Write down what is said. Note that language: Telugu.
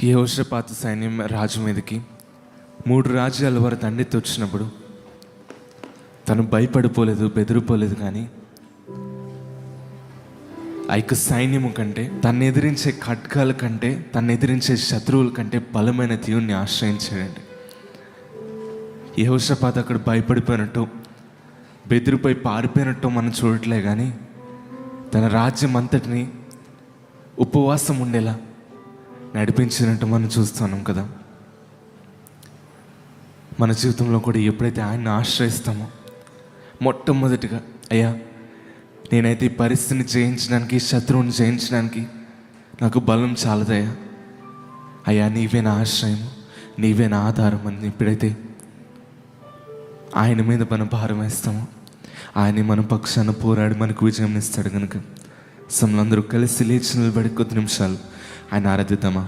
యెహోషాపాతు సైన్యం రాజు మీదకి 3 రాజ్యాల వారు దండెత్తి వచ్చినప్పుడు తను భయపడిపోలేదు, బెదిరిపోలేదు. కానీ ఆ యొక్క సైన్యము కంటే, తను ఎదిరించే ఖడ్గాల కంటే, తను ఎదిరించే శత్రువుల కంటే బలమైన దేవుణ్ణి ఆశ్రయించాడండి. యెహోషాపాతు అక్కడ భయపడిపోయినట్టు, బెదిరిపోయి పారిపోయినట్టు మనం చూడట్లే. కానీ తన రాజ్యం అంతటిని ఉపవాసం ఉండేలా నడిపించినట్టు మనం చూస్తున్నాం కదా. మన జీవితంలో కూడా ఎప్పుడైతే ఆయన్ని ఆశ్రయిస్తామో, మొట్టమొదటిగా అయ్యా నేనైతే ఈ పరిస్థితిని జయించడానికి, శత్రువుని జయించడానికి నాకు బలం చాలదయ్యా, అయ్యా నీవే నా ఆశ్రయం, నీవే నా ఆధారం అని ఎప్పుడైతే ఆయన మీద మనం భారం వేస్తామో, ఆయన మన పక్షాన పోరాడి మనకు విజయం ఇస్తాడు. కనుక సమలందరూ కలిసి లేచి నిలబడి కొద్ది నిమిషాలు ఆయన ఆరాధిద్దామా.